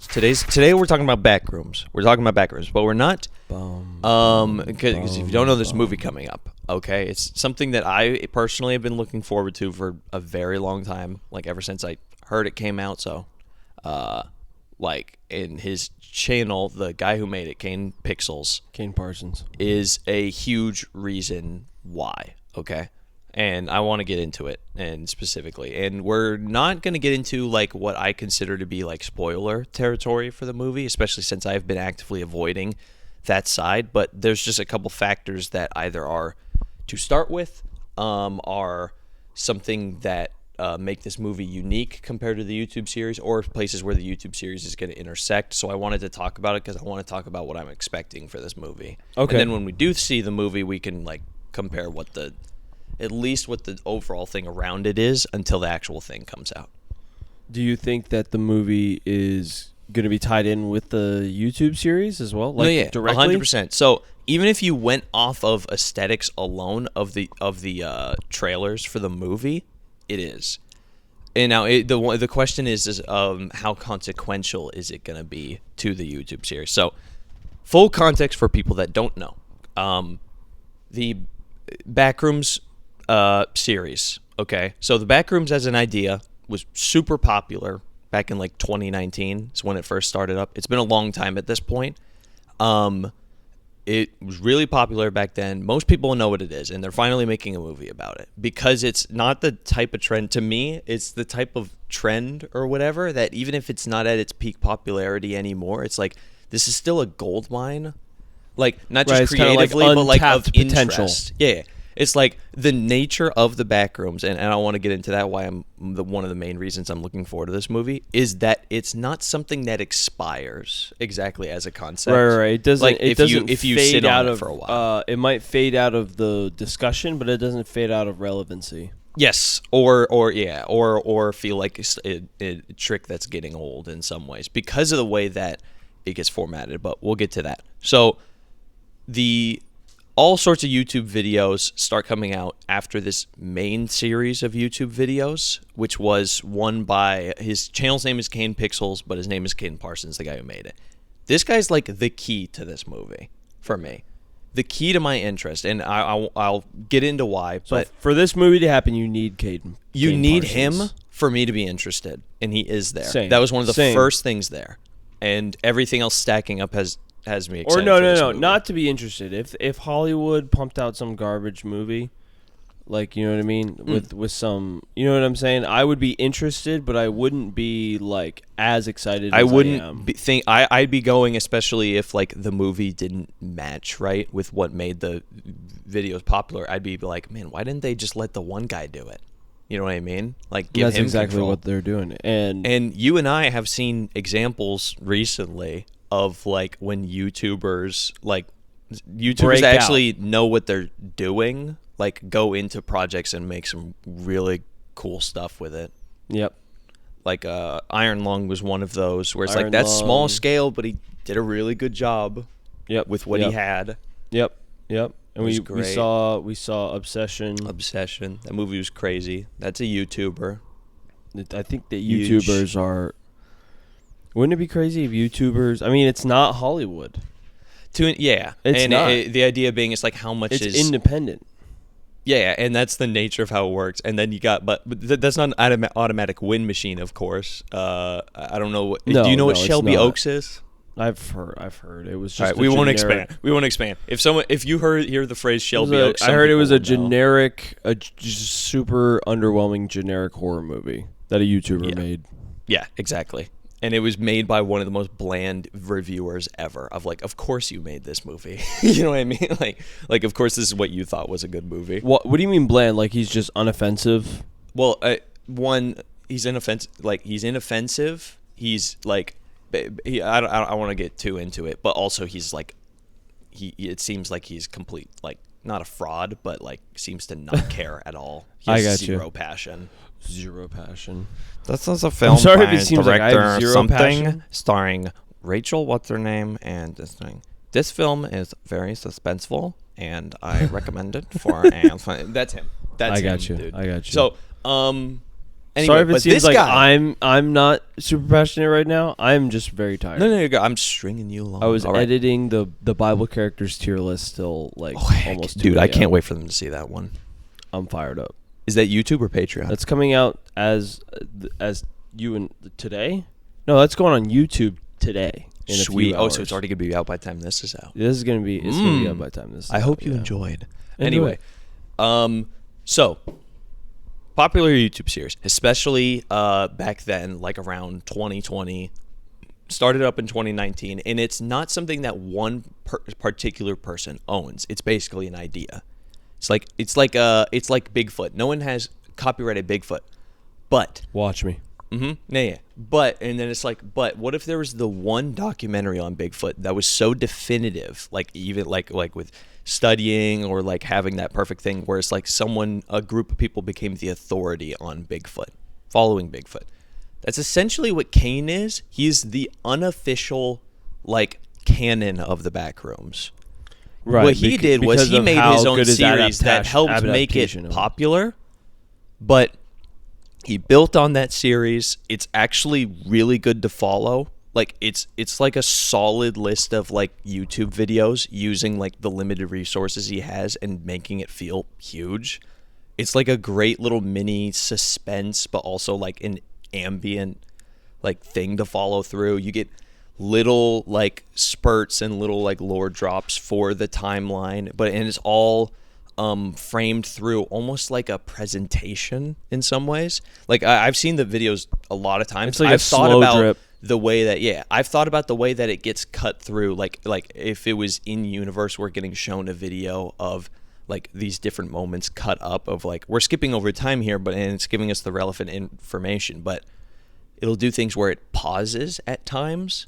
Today we're talking about Backrooms. We're talking about Backrooms, but we're not. Because if you don't know, there's a movie coming up. Okay, it's something that I personally have been looking forward to for a very long time, like ever since I heard it came out. So, like in his channel, the guy who made it, Kane Parsons, is a huge reason why. Okay. And I want to get into it, and specifically, and we're not going to get into like what I consider to be like spoiler territory for the movie, especially since I've been actively avoiding that side. But there's just a couple factors that either are, to start with, are something that make this movie unique compared to the YouTube series, or places where the YouTube series is going to intersect. So I wanted to talk about it because I want to talk about what I'm expecting for this movie. Okay. And then when we do see the movie, we can like compare at least what the overall thing around it is until the actual thing comes out. Do you think that the movie is going to be tied in with the YouTube series as well? Like, no, yeah, directly? 100%. So even if you went off of aesthetics alone of the trailers for the movie, it is. And now the question is how consequential is it going to be to the YouTube series? So full context for people that don't know. The Backrooms series. Okay, so the Backrooms as an idea was super popular back in like 2019. It's when it first started up. It's been a long time at this point. It was really popular back then. Most people know what it is, and they're finally making a movie about it because it's not the type of trend. To me, it's the type of trend or whatever that even if it's not at its peak popularity anymore, it's like this is still a gold mine. Like not just creatively, but like of potential. Interest. Yeah. It's like the nature of the Backrooms, and I want to get into that, why I'm one of the main reasons I'm looking forward to this movie, is that it's not something that expires exactly as a concept. Right. It doesn't, like if you fade sit out on it of, for a while. It might fade out of the discussion, but it doesn't fade out of relevancy. Yes, or feel like it's a trick that's getting old in some ways because of the way that it gets formatted, but we'll get to that. So all sorts of YouTube videos start coming out after this main series of YouTube videos, which was one by, his channel's name is Kane Pixels, but his name is Kane Parsons, the guy who made it. This guy's like the key to this movie for me. The key to my interest, and I'll get into why. So but for this movie to happen, you need Kane. You need Parsons. him for me to be interested, and he is there. Same. That was one of the Same. first things there, and everything else stacking up has me excited. Or no, not to be interested. If Hollywood pumped out some garbage movie, like, you know what I mean, with some, you know what I'm saying, I would be interested, but I wouldn't be like as excited. I as wouldn't I am. I'd be going, especially if like the movie didn't match right with what made the videos popular. I'd be like, man, why didn't they just let the one guy do it? You know what I mean? Like, give That's him exactly control. what they're doing. And you and I have seen examples recently of like when YouTubers Break actually know what they're doing, like go into projects and make some really cool stuff with it. Yep. Like Iron Lung was one of those where it's Iron like that's Lung. small scale, but he did a really good job. Yep. With what he had. Yep. And was we great. saw Obsession. That movie was crazy. That's a YouTuber. I think that Huge. YouTubers are. Wouldn't it be crazy if YouTubers? I mean, it's not Hollywood. Yeah, It's and not. The idea being, it's like how much It's is independent. Yeah, and that's the nature of how it works. And then you got, but that's not an automatic win machine, of course. I don't know. No, do you know what it's Shelby not. Oaks is? I've heard. It was just. All right, we won't expand. If you hear the phrase Shelby Oaks, I heard it was a generic. super underwhelming generic horror movie that a YouTuber made. Yeah, exactly. And it was made by one of the most bland reviewers ever. Of like, of course you made this movie. You know what I mean? Like, of course this is what you thought was a good movie. What do you mean bland? Like he's just unoffensive? Well, he's inoffensive. Like he's inoffensive. He's like, I don't want to get too into it, but also he's like, it seems like he's complete, like not a fraud, but like seems to not care at all. He has I got zero passion. Zero passion. This is a film sorry by if it seems like I have director zero something passion. starring Rachel, what's her name, and this thing. This film is very suspenseful, and I recommend it for. That's him. That's I got him, you. dude. I got you. So, Anyway, Sorry if it but seems this like guy, I'm not super passionate right now. I'm just very tired. no, I'm stringing you along. I was All right. editing the Bible characters tier list till like almost 2 dude, I a.m. can't wait for them to see that one. I'm fired up. Is that YouTube or Patreon? That's coming out as you and today. No, that's going on YouTube today. In Sweet. A few hours. So it's already gonna be out by the time this is out. This is gonna be. It's gonna be out by the time this. Is I out, hope you yeah. enjoyed. Enjoy Anyway, so popular YouTube series, especially back then, like around 2020, started up in 2019, and it's not something that one particular person owns. It's basically an idea. It's like Bigfoot. No one has copyrighted Bigfoot, but Watch me. yeah. But and then it's like, but what if there was the one documentary on Bigfoot that was so definitive, like even like with studying or like having that perfect thing where it's like a group of people became the authority on Bigfoot, following Bigfoot. That's essentially what Kane is. He's the unofficial like canon of the Backrooms. Right. What he did was he made his own series that helped make it adaptation popular, but he built on that series. It's actually really good to follow. Like it's like a solid list of like YouTube videos using like the limited resources he has and making it feel huge. It's like a great little mini suspense, but also like an ambient like thing to follow through. You get little like spurts and little like lore drops for the timeline, and it's all framed through almost like a presentation in some ways. Like I've seen the videos a lot of times. It's like I've a thought slow about drip. the way that I've thought about the way that it gets cut through. Like if it was in universe, we're getting shown a video of like these different moments cut up of like we're skipping over time here, and it's giving us the relevant information. But it'll do things where it pauses at times,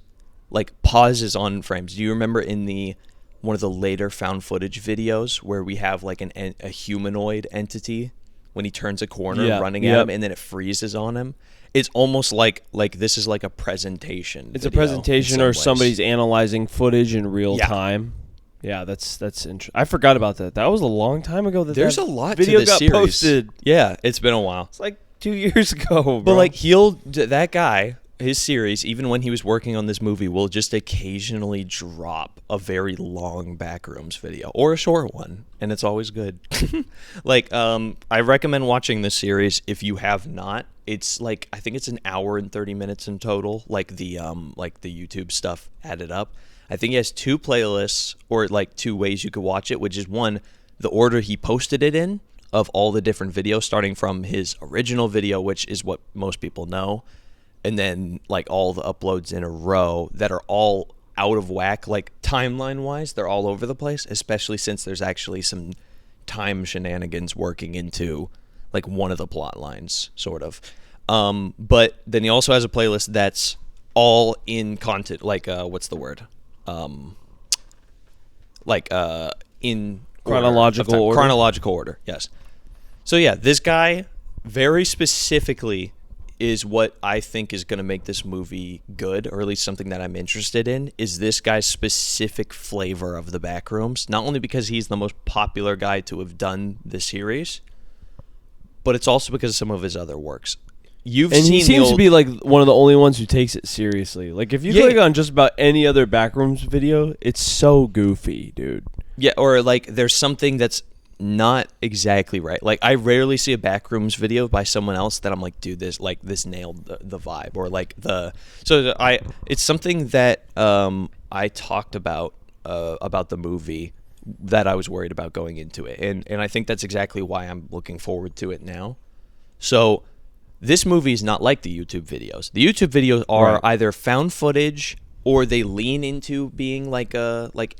like pauses on frames. Do you remember in one of the later found footage videos where we have like a humanoid entity when he turns a corner running at him and then it freezes on him? It's almost like this is like a presentation. It's a presentation or somebody's analyzing footage in real time. Yeah, that's interesting. I forgot about that. That was a long time ago. There's a lot video to this got series. posted. Yeah, it's been a while. It's like 2 years ago, bro. But like that guy, his series, even when he was working on this movie, will just occasionally drop a very long Backrooms video or a short one, and it's always good. Like I recommend watching this series if you have not. It's like I think it's an hour and 30 minutes in total, like the YouTube stuff added up. I think he has 2 playlists or like 2 ways you could watch it, which is one, the order he posted it in of all the different videos, starting from his original video, which is what most people know, and then like all the uploads in a row that are all out of whack, like timeline wise, they're all over the place, especially since there's actually some time shenanigans working into like one of the plot lines, sort of. But then he also has a playlist that's all in content, like what's the word? In chronological order. Chronological order, yes. So yeah, this guy very specifically is what I think is going to make this movie good, or at least something that I'm interested in, is this guy's specific flavor of the Backrooms. Not only because he's the most popular guy to have done the series, but it's also because of some of his other works. He seems to be like one of the only ones who takes it seriously. Like if you click on just about any other Backrooms video, it's so goofy, dude. Yeah, or like there's something that's not exactly right. Like I rarely see a Backrooms video by someone else that I'm like, dude, this nailed the vibe, or like it's something that I talked about the movie that I was worried about going into it, and I think that's exactly why I'm looking forward to it now. So this movie is not like the YouTube videos. The YouTube videos are either found footage or they lean into being like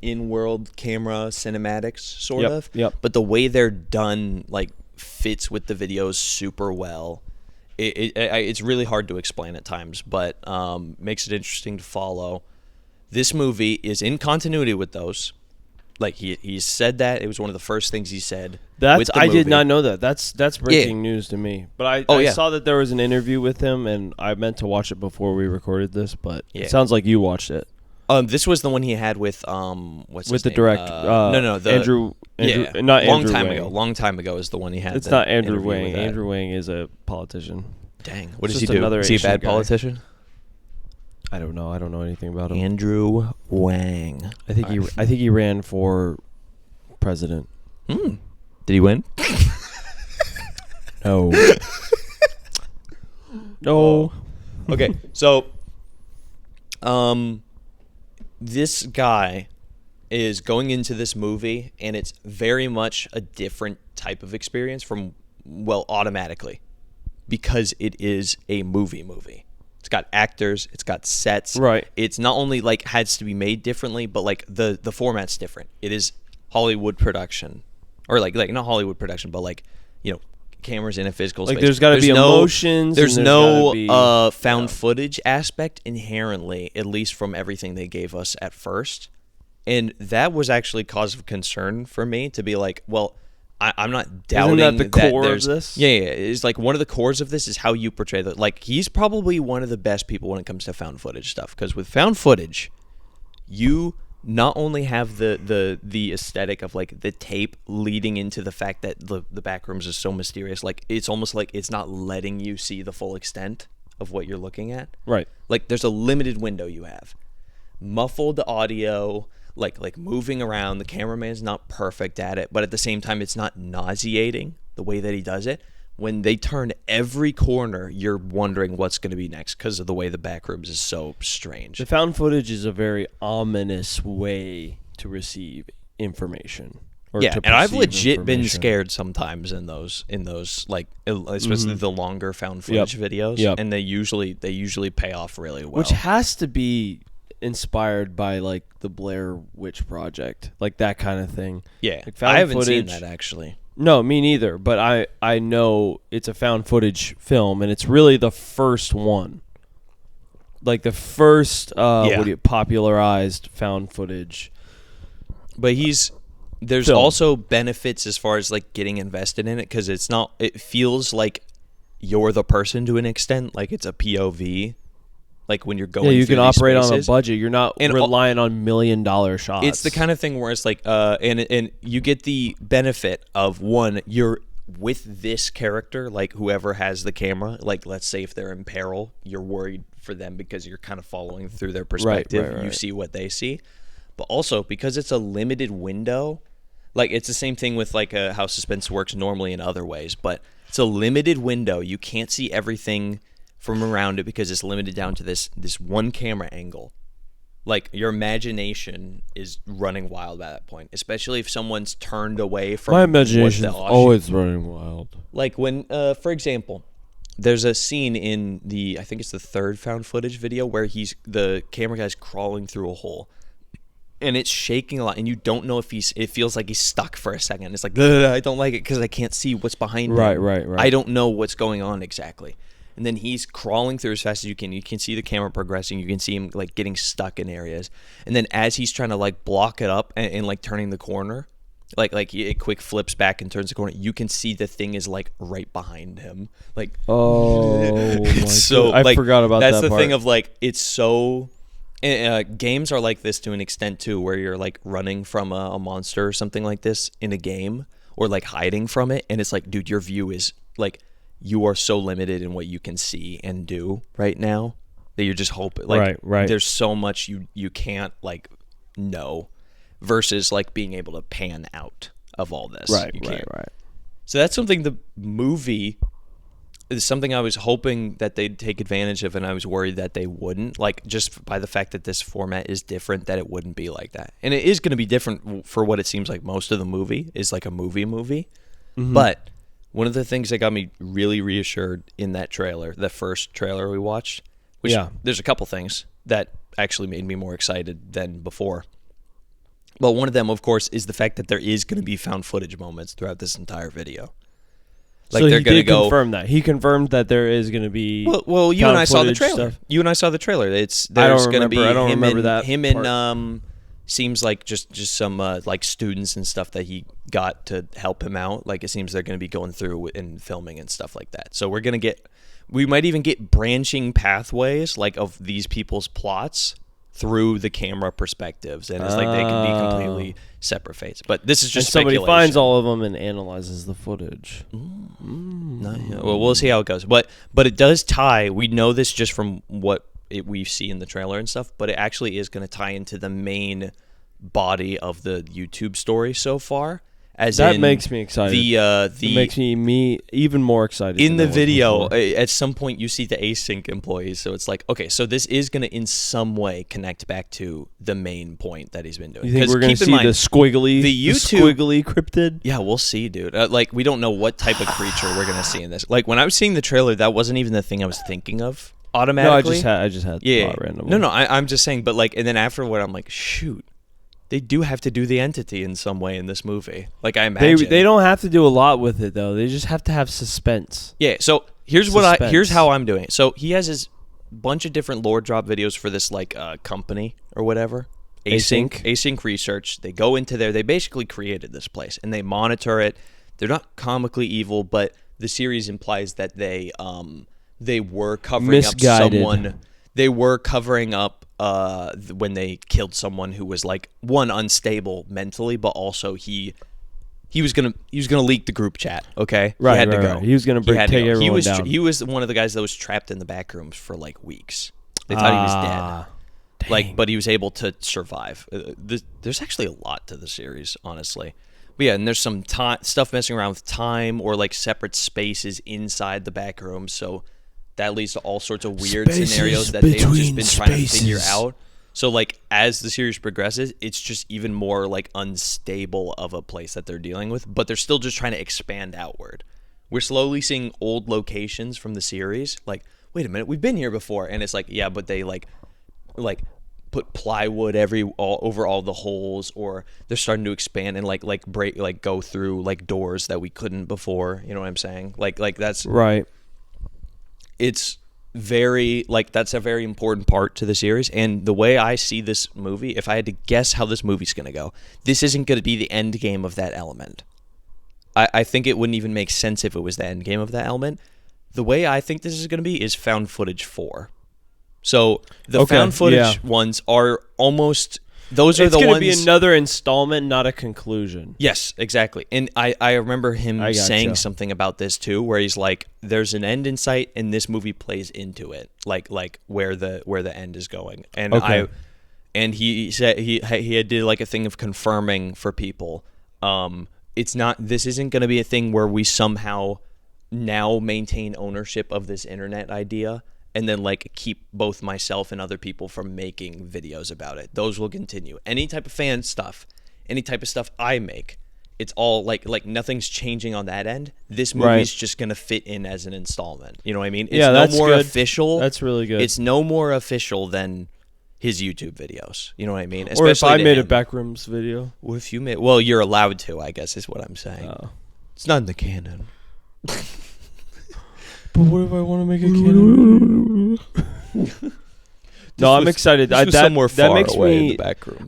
in-world camera cinematics, sort of. Yep. But the way they're done like fits with the videos super well. It's really hard to explain at times, but makes it interesting to follow. This movie is in continuity with those. Like he said that it was one of the first things he said. I did not know that. That's breaking news to me. But I yeah. saw that there was an interview with him, and I meant to watch it before we recorded this. But Yeah. it sounds like you watched it. This was the one he had with what's his name? director. Andrew. Not long Andrew time Wang. ago. Long time ago is the one he had. It's the not Andrew interview Wang. with that. Andrew Wang is a politician. Dang. What does Just he do? another Is he a Asian bad guy. politician? I don't know. I don't know anything about him. Andrew Wang. I think he ran for president. Did he win? No. No. Okay, so this guy is going into this movie, and it's very much a different type of experience from, well, automatically, because it is a movie. It's got actors, it's got sets. Right. It's not only like has to be made differently, but like the format's different. It is Hollywood production, or like not Hollywood production, but like, you know, cameras in a physical Like space. there's got to be emotions. There's and no gotta be, found footage aspect inherently, at least from everything they gave us at first. And that was actually cause of concern for me, to be like, well, I'm not doubting Isn't that the core of there's this? Yeah, it's like one of the cores of this is how you portray that. Like, he's probably one of the best people when it comes to found footage stuff, because with found footage, you not only have the aesthetic of like the tape leading into the fact that the Backrooms is so mysterious. Like, it's almost like it's not letting you see the full extent of what you're looking at. Right. Like, there's a limited window you have. Muffled audio, like moving around. The cameraman's not perfect at it, but at the same time, it's not nauseating the way that he does it. When they turn every corner, you're wondering what's going to be next because of the way the Backrooms is so strange. The found footage is a very ominous way to receive information. Or Yeah, to and I've perceive legit been information. scared sometimes in those like, especially the longer found footage videos. Yep. And they usually pay off really well. Which has to be inspired by like the Blair Witch Project, like that kind of thing. Yeah, Like found I haven't seen footage- that actually. No, me neither. But I know it's a found footage film, and it's really the first one, like the first popularized found footage. But there's Film. also benefits as far as like getting invested in it, because it feels like you're the person to an extent, like it's a POV. Like when you're going, Yeah, you through can these operate on a spaces. budget. You're not And relying on $1 million shots. It's the kind of thing where it's like, and you get the benefit of, one, you're with this character, like whoever has the camera. Like, let's say if they're in peril, you're worried for them because you're kind of following through their perspective. right. You see what they see, but also because it's a limited window. Like, it's the same thing with like how suspense works normally in other ways, but it's a limited window. You can't see everything from around it because it's limited down to this one camera angle. Like, your imagination is running wild at that point, especially if someone's turned away from My what imagination's the always running wild. like when for example, there's a scene in I think it's the third found footage video where the camera guy's crawling through a hole, and it's shaking a lot, and you don't know if it feels like he's stuck for a second. It's like, I don't like it because I can't see what's behind him. Right. I don't know what's going on exactly. And then he's crawling through as fast as you can. You can see the camera progressing. You can see him like getting stuck in areas. And then as he's trying to like block it up and like turning the corner, like it quick flips back and turns the corner, you can see the thing is like right behind him. Like, Oh, it's so I like, forgot about that's that the part. thing of like, it's so games are like this to an extent too, where you're like running from a monster or something like this in a game, or like hiding from it, and it's like, dude, your view is like, you are so limited in what you can see and do right now that you're just hoping, like, Right. there's so much you can't like know, versus like being able to pan out of all this. You can't. Right. So that's something the movie is something I was hoping that they'd take advantage of, and I was worried that they wouldn't, like, just by the fact that this format is different, that it wouldn't be like that. And it is going to be different for what it seems like most of the movie is like a movie. Mm-hmm. But one of the things that got me really reassured in that trailer, the first trailer we watched, which there's a couple things that actually made me more excited than before. But one of them, of course, is the fact that there is going to be found footage moments throughout this entire video. Like, so they're going to confirm that. He confirmed that there is going to be. Well, you and I saw the trailer. Stuff. You and I saw the trailer. There's going to be I don't remember that. Him and seems like just some like students and stuff that he got to help him out. Like, it seems they're going to be going through and filming and stuff like that. So we might even get branching pathways like of these people's plots through the camera perspectives, and it's like they can be completely separate fates. But this is just and somebody speculation. finds all of them and analyzes the footage. Well, we'll see how it goes. But it does tie. We know this just from what we see in the trailer and stuff. But it actually is going to tie into the main body of the YouTube story so far. As that in makes me excited. It makes me even more excited. In the video, at some point, you see the async employees. So it's like, okay, so this is going to in some way connect back to the main point that he's been doing. You think we're going to see the squiggly cryptid? Yeah, we'll see, dude. Like, we don't know what type of creature we're going to see in this. Like, when I was seeing the trailer, that wasn't even the thing I was thinking of automatically. No, I just had thought randomly. No, I'm just saying. But, like, and then afterward, I'm like, shoot. They do have to do the entity in some way in this movie. Like, I imagine. They don't have to do a lot with it, though. They just have to have suspense. Yeah, so here's how I'm doing it. So he has his bunch of different lore drop videos for this, like, company or whatever. Async research. They go into there. They basically created this place, and they monitor it. They're not comically evil, but the series implies that they were covering up someone. They were covering up when they killed someone who was like unstable mentally, but also he was gonna leak the group chat. Okay, right, he had to go. Right. He was gonna take everyone down. He was one of the guys that was trapped in the back rooms for like weeks. They thought he was dead. Dang. Like, but he was able to survive. There's actually a lot to the series, honestly. But yeah, and there's some stuff messing around with time or like separate spaces inside the back rooms. So that leads to all sorts of weird scenarios that they've just been trying to figure out. So, like, as the series progresses, it's just even more, like, unstable of a place that they're dealing with. But they're still just trying to expand outward. We're slowly seeing old locations from the series. Like, wait a minute, we've been here before. And it's like, yeah, but they, like put plywood over all the holes. Or they're starting to expand and, go through, like, doors that we couldn't before. You know what I'm saying? Like that's... Right. It's very, like, that's a very important part to the series. And the way I see this movie, if I had to guess how this movie's going to go, this isn't going to be the end game of that element. I think it wouldn't even make sense if it was the end game of that element. The way I think this is going to be is found footage 4. So the found footage ones are almost... Those are the ones... It's going to be another installment, not a conclusion. Yes, exactly. And I remember him saying something about this too, where he's like, "There's an end in sight, and this movie plays into it, like where the end is going." And he said he did like a thing of confirming for people. This isn't going to be a thing where we somehow now maintain ownership of this internet idea. And then, like, keep both myself and other people from making videos about it. Those will continue. Any type of fan stuff, any type of stuff I make, it's all, like nothing's changing on that end. This movie's just going to fit in as an installment. You know what I mean? It's that's no more good. official. That's really good. It's no more official than his YouTube videos. You know what I mean? Or if I made a Backrooms video. What if you made... Well, you're allowed to, I guess, is what I'm saying. It's not in the canon. But what if I want to make a canon? No, I'm excited. That makes me.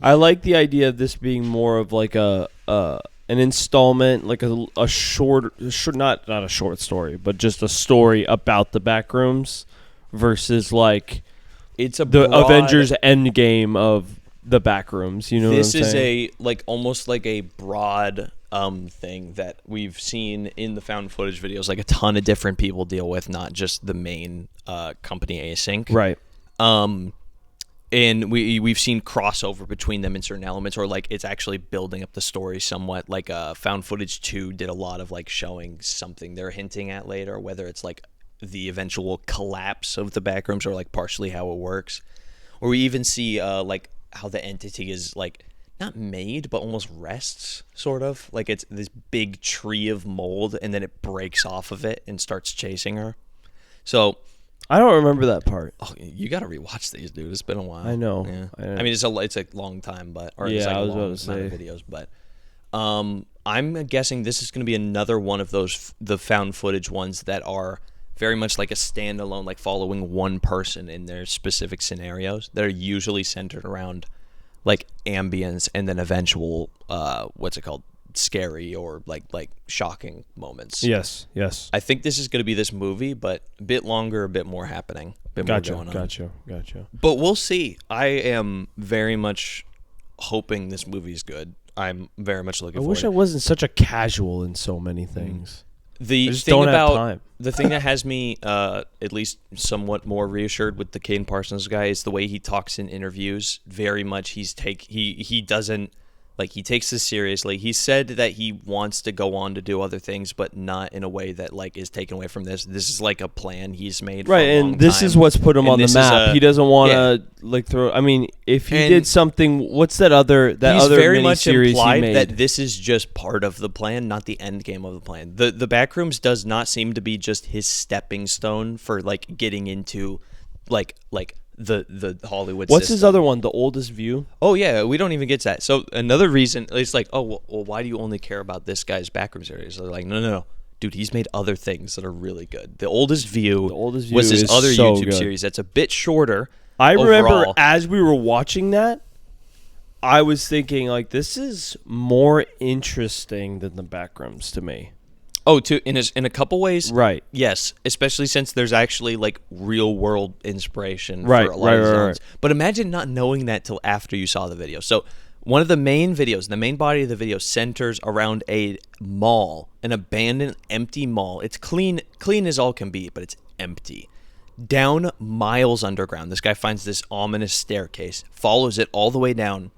I like the idea of this being more of like an installment, like a short, not a short story, but just a story about the Backrooms versus like the Avengers Endgame of the Backrooms. You know, this what I'm saying? Almost like a broad thing that we've seen in the found footage videos, like a ton of different people deal with, not just the main company Async. Right. And we've seen crossover between them in certain elements, or like it's actually building up the story somewhat. Like found footage 2 did a lot of like showing something they're hinting at later, whether it's like the eventual collapse of the Backrooms or like partially how it works. Or we even see like how the entity is like not made, but almost rests, sort of. Like it's this big tree of mold, and then it breaks off of it and starts chasing her. So I don't remember that part. Oh, you got to rewatch these, dude. It's been a while. I know. Yeah. I mean, it's a long time, but it's like I a was long about to amount say of videos. But I'm guessing this is going to be another one of those the found footage ones that are very much like a standalone, like following one person in their specific scenarios that are usually centered around like ambience and then eventual scary or like shocking moments. Yes. I think this is going to be this movie, but a bit longer, a bit more happening. bit more going on. Gotcha. But we'll see. I am very much hoping this movie's good. I'm very much looking I forward. wish I wasn't such a casual in so many things. The I just thing don't have about time. the thing that has me at least somewhat more reassured with the Kane Parsons guy is the way he talks in interviews. Very much he doesn't like, he takes this seriously. He said that he wants to go on to do other things, but not in a way that like is taken away from this. This is like a plan he's made. Right, for a long and this time. is what's put him on the map. He doesn't want to like throw. I mean, if he did something, what's that other he's other very much miniseries implied he made? that this is just part of the plan, not the end game of the plan. The Backrooms does not seem to be just his stepping stone for like getting into like the Hollywood What's system. his other one? The Oldest View? Oh yeah, we don't even get to that. So another reason it's like, oh well, why do you only care about this guy's Backrooms series? They're like, no, dude, he's made other things that are really good. The Oldest View was his other so YouTube good. series that's a bit shorter. I remember overall. as we were watching that, I was thinking like, this is more interesting than the Backrooms to me. Oh, in a couple ways, Right. Yes, especially since there's actually like real world inspiration Right, for a lot of right. zones. But imagine not knowing that till after you saw the video. So one of the main videos, the main body of the video centers around a mall, an abandoned, empty mall. It's clean as all can be, but it's empty. Down miles underground, this guy finds this ominous staircase, follows it all the way down,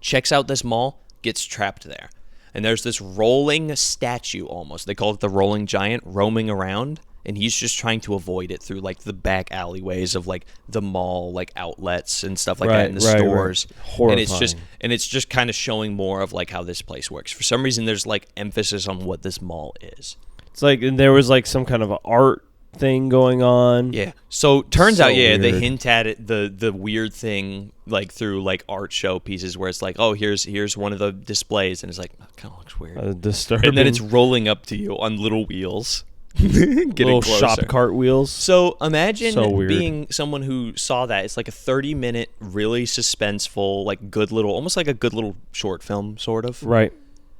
checks out this mall, gets trapped there. And there's this rolling statue almost. They call it the rolling giant, roaming around. And he's just trying to avoid it through like the back alleyways of like the mall, like outlets and stuff like that in the stores. Horrifying. And it's just kind of showing more of like how this place works. For some reason, there's like emphasis on what this mall is. It's like, and there was like some kind of art thing going on. Yeah. So turns So out, they weird. hint at it, the weird thing like through like art show pieces where it's like, oh, here's one of the displays, and it's like, oh, kind of looks weird. Disturbing. And then it's rolling up to you on little wheels, getting little closer. shop cart wheels. So imagine So weird. being someone who saw that. It's like a 30-minute, really suspenseful, like almost like a good little short film, sort of. Right.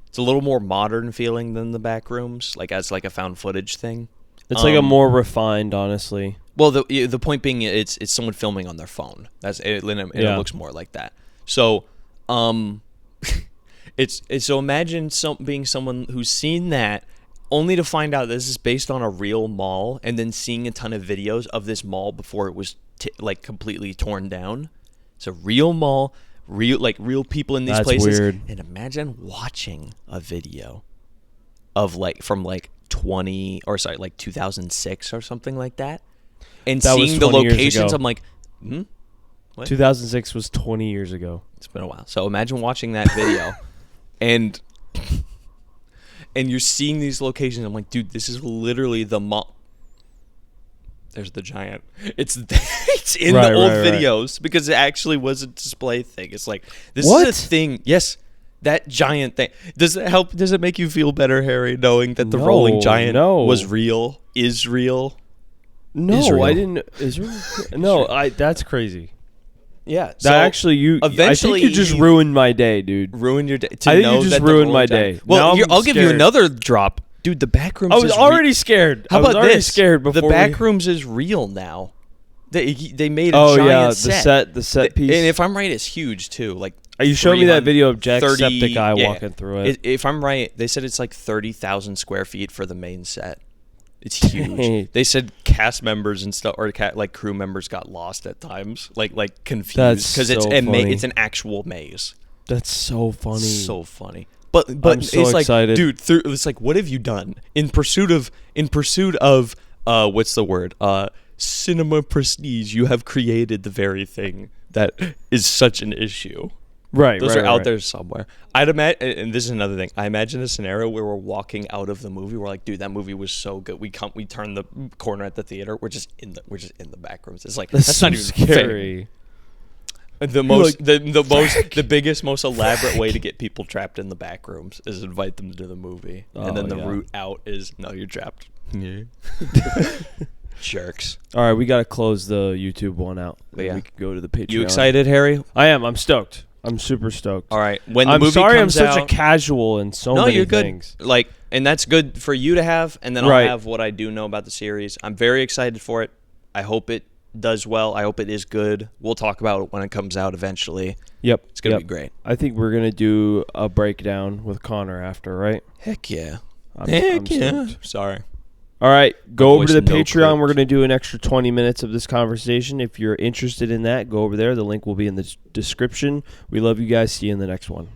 It's a little more modern feeling than the Backrooms, like as like a found footage thing. It's like a more refined, honestly. Well, the point being, it's someone filming on their phone. That's it. It looks more like that. So, it's so imagine being someone who's seen that, only to find out this is based on a real mall, and then seeing a ton of videos of this mall before it was like completely torn down. It's a real mall, real people in these That's places. weird. And imagine watching a video of from 2006 or something like that, and That was seeing the 20 years locations. ago. I'm like, what? 2006 was 20 years ago. It's been a while. So imagine watching that video, and you're seeing these locations. I'm like, dude, this is literally the mall. There's the giant. It's in the old videos because it actually was a display thing. It's like, this is a thing. Yes. That giant thing. Does it help? Does it make you feel better, Harry, knowing that the rolling giant was real? Is real? No, Israel. I didn't. Israel? No, that's crazy. Yeah. That actually, eventually I think you just ruined my day, dude. Ruined your day. I think you just ruined my day. Well, Now I'll I'm give you scared. another drop, dude. The Backrooms. I was already scared. How about this? Scared before the Backrooms is real now. They made a Oh giant yeah, set. the set piece. And if I'm right, it's huge too. Like, you showed me that video of 30 Jacksepticeye walking through it. If I'm right, they said it's like 30,000 square feet for the main set. It's huge. They said cast members and stuff, or like crew members, got lost at times, like confused because That's so it's an actual maze. That's so funny. So funny. But I'm so it's like, excited. dude, it's like, what have you done in pursuit of what's the word? Cinema prestige. You have created the very thing that is such an issue. Right. Those are out there somewhere. I'd imagine, and this is another thing. I imagine a scenario where we're walking out of the movie. We're like, dude, that movie was so good. We turn the corner at the theater. We're just in the back rooms. It's like that's so not even scary. Fair. The biggest, most elaborate way to get people trapped in the back rooms is invite them to the movie, and then the route out is no, you're trapped. Yeah. Jerks. All right, we got to close the YouTube one out. Yeah. We can go to the Patreon. You excited, Harry? I am. I'm stoked. I'm super stoked. All right. When the I'm movie sorry comes I'm such out, a casual in so many you're good. things. And that's good for you to have. And then I'll Right. have what I do know about the series. I'm very excited for it. I hope it does well. I hope it is good. We'll talk about it when it comes out eventually. Yep. It's going to be great. I think we're going to do a breakdown with Connor after, right? Heck yeah. I'm stoked. Sorry. All right, go over to the voice no Patreon. clipped. We're going to do an extra 20 minutes of this conversation. If you're interested in that, go over there. The link will be in the description. We love you guys. See you in the next one.